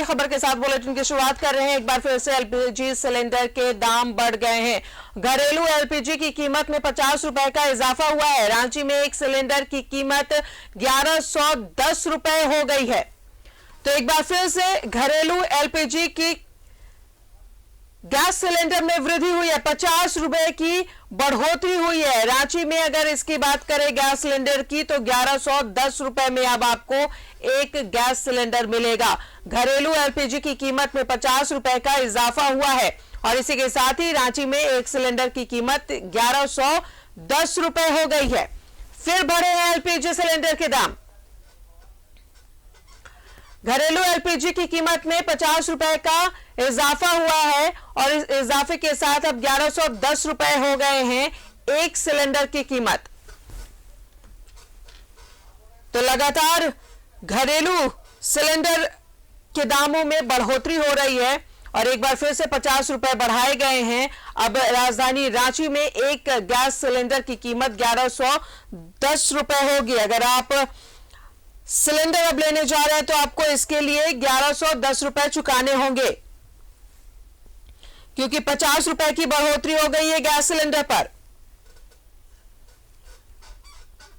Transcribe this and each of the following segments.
खबर के साथ बुलेटिन की शुरुआत कर रहे हैं। एक बार फिर से एलपीजी सिलेंडर के दाम बढ़ गए हैं। घरेलू एलपीजी की कीमत में 50 रुपए का इजाफा हुआ है। रांची में एक सिलेंडर की कीमत 1110 रुपए हो गई है। तो एक बार फिर से घरेलू एलपीजी की गैस सिलेंडर में वृद्धि हुई है। 50 रुपए की बढ़ोतरी हुई है। रांची में अगर इसकी बात करें गैस सिलेंडर की तो 1110 रुपए में अब आपको एक गैस सिलेंडर मिलेगा। घरेलू एलपीजी की कीमत में 50 रुपए का इजाफा हुआ है और इसी के साथ ही रांची में एक सिलेंडर की कीमत 1110 रुपए हो गई है। फिर बढ़े हैं एलपीजी सिलेंडर के दाम। घरेलू एलपीजी की कीमत में 50 रुपए का इजाफा हुआ है और इस इजाफे के साथ अब 1110 रुपए हो गए हैं एक सिलेंडर की कीमत। तो लगातार घरेलू सिलेंडर के दामों में बढ़ोतरी हो रही है और एक बार फिर से 50 रुपए बढ़ाए गए हैं। अब राजधानी रांची में एक गैस सिलेंडर की कीमत 1110 रुपए होगी। अगर आप सिलेंडर अब लेने जा रहे हैं तो आपको इसके लिए 1110 रुपए चुकाने होंगे क्योंकि 50 रुपए की बढ़ोतरी हो गई है गैस सिलेंडर पर।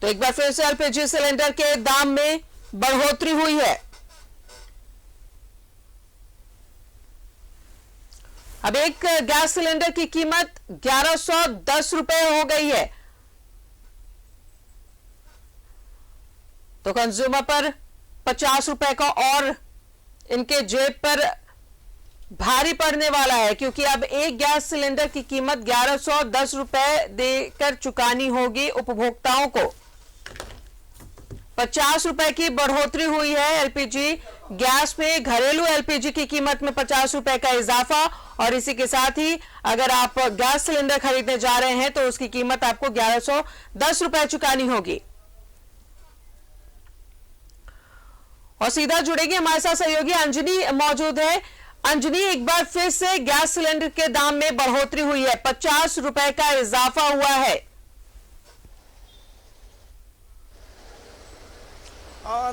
तो एक बार फिर से एलपीजी सिलेंडर के दाम में बढ़ोतरी हुई है। अब एक गैस सिलेंडर की कीमत 1110 रुपए हो गई है। तो कंज्यूमर पर 50 रुपए का और इनके जेब पर भारी पड़ने वाला है क्योंकि अब एक गैस सिलेंडर की कीमत 1110 रुपए देकर चुकानी होगी उपभोक्ताओं को। 50 रुपए की बढ़ोतरी हुई है एलपीजी गैस में। घरेलू एलपीजी की कीमत में 50 रुपए का इजाफा और इसी के साथ ही अगर आप गैस सिलेंडर खरीदने जा रहे हैं तो उसकी कीमत आपको 1110 रुपए चुकानी होगी। और सीधा जुड़ेगी हमारे साथ सहयोगी अंजनी मौजूद है। अंजनी, एक बार फिर से गैस सिलेंडर के दाम में बढ़ोतरी हुई है। 50 रुपए का इजाफा हुआ है।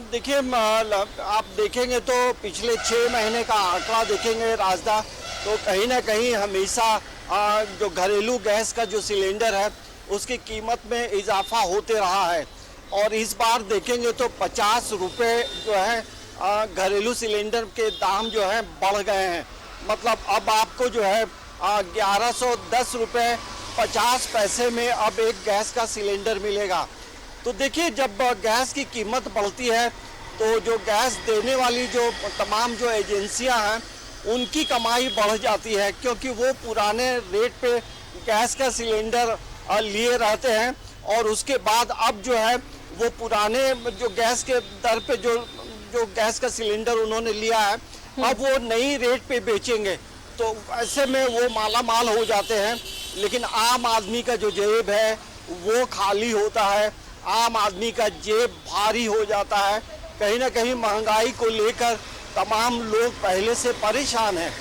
देखिए, आप देखेंगे तो पिछले 6 महीने का आंकड़ा देखेंगे राजदा, तो कहीं ना कहीं हमेशा जो घरेलू गैस का जो सिलेंडर है उसकी कीमत में इजाफा होते रहा है और इस बार देखेंगे तो 50 रुपये जो है घरेलू सिलेंडर के दाम जो है बढ़ गए हैं। मतलब अब आपको जो है 1110 रुपये 50 पैसे में अब एक गैस का सिलेंडर मिलेगा। तो देखिए, जब गैस की कीमत बढ़ती है तो जो गैस देने वाली जो तमाम जो एजेंसियां हैं उनकी कमाई बढ़ जाती है क्योंकि वो पुराने रेट पे गैस का सिलेंडर लिए रहते हैं और उसके बाद अब जो है वो पुराने जो गैस के दर पे जो गैस का सिलेंडर उन्होंने लिया है अब वो नई रेट पे बेचेंगे, तो ऐसे में वो माला माल हो जाते हैं। लेकिन आम आदमी का जो जेब है वो खाली होता है, आम आदमी का जेब भारी हो जाता है। कहीं ना कहीं महंगाई को लेकर तमाम लोग पहले से परेशान हैं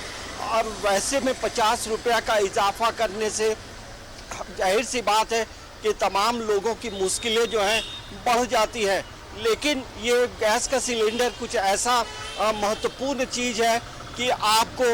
और वैसे में 50 रुपया का इजाफा करने से जाहिर सी बात है कि तमाम लोगों की मुश्किलें जो हैं बढ़ जाती है। लेकिन ये गैस का सिलेंडर कुछ ऐसा महत्वपूर्ण चीज़ है कि आपको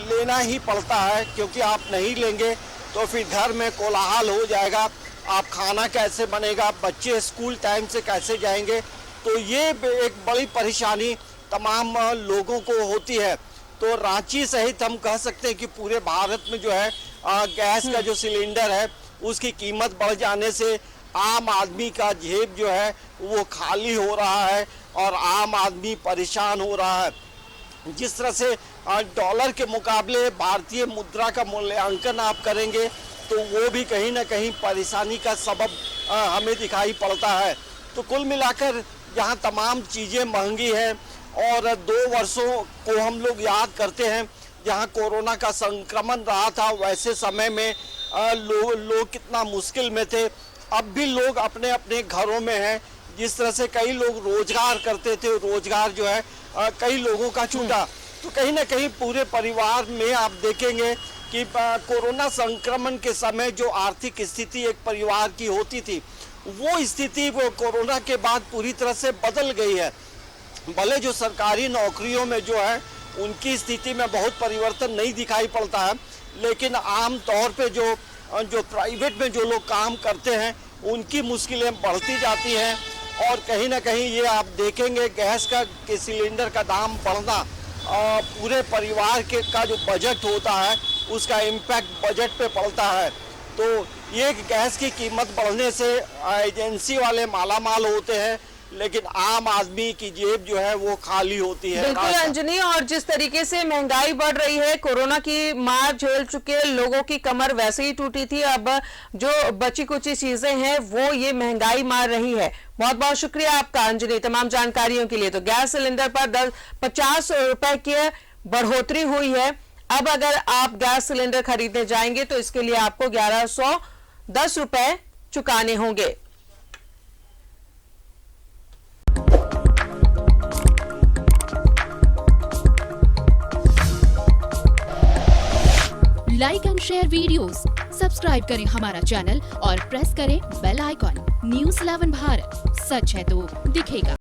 लेना ही पड़ता है क्योंकि आप नहीं लेंगे तो फिर घर में कोलाहल हो जाएगा। आप खाना कैसे बनेगा, बच्चे स्कूल टाइम से कैसे जाएंगे, तो ये एक बड़ी परेशानी तमाम लोगों को होती है। तो रांची सहित हम कह सकते हैं कि पूरे भारत में जो है गैस का जो सिलेंडर है उसकी कीमत बढ़ जाने से आम आदमी का जेब जो है वो खाली हो रहा है और आम आदमी परेशान हो रहा है। जिस तरह से डॉलर के मुकाबले भारतीय मुद्रा का मूल्यांकन आप करेंगे तो वो भी कहीं ना कहीं परेशानी का सबब हमें दिखाई पड़ता है। तो कुल मिलाकर यहाँ तमाम चीज़ें महंगी हैं और 2 वर्षों को हम लोग याद करते हैं जहाँ कोरोना का संक्रमण रहा था, वैसे समय में लोग कितना मुश्किल में थे। अब भी लोग अपने अपने घरों में हैं। जिस तरह से कई लोग रोजगार करते थे, रोजगार जो है कई लोगों का छूटा, तो कहीं ना कहीं पूरे परिवार में आप देखेंगे कि कोरोना संक्रमण के समय जो आर्थिक स्थिति एक परिवार की होती थी वो स्थिति वो कोरोना के बाद पूरी तरह से बदल गई है। भले जो सरकारी नौकरियों में जो है उनकी स्थिति में बहुत परिवर्तन नहीं दिखाई पड़ता है, लेकिन आम तौर पे जो प्राइवेट में जो लोग काम करते हैं उनकी मुश्किलें बढ़ती जाती हैं। और कहीं ना कहीं ये आप देखेंगे गैस के सिलेंडर का दाम बढ़ना पूरे परिवार का जो बजट होता है उसका इम्पैक्ट बजट पे पड़ता है। तो ये गैस की कीमत बढ़ने से एजेंसी वाले मालामाल होते हैं, लेकिन आम आदमी की जेब जो है वो खाली होती है। बिल्कुल अंजनी, और जिस तरीके से महंगाई बढ़ रही है, कोरोना की मार झेल चुके लोगों की कमर वैसे ही टूटी थी, अब जो बची कुची चीजें हैं वो ये महंगाई मार रही है। बहुत बहुत शुक्रिया आपका अंजनी तमाम जानकारियों के लिए। तो गैस सिलेंडर पर 50 रुपए की बढ़ोतरी हुई है। अब अगर आप गैस सिलेंडर खरीदने जाएंगे तो इसके लिए आपको 1110 रुपए चुकाने होंगे। Like and share videos, subscribe करें हमारा चैनल और प्रेस करें बेल आइकॉन। न्यूज़ 11 भारत, सच है तो दिखेगा।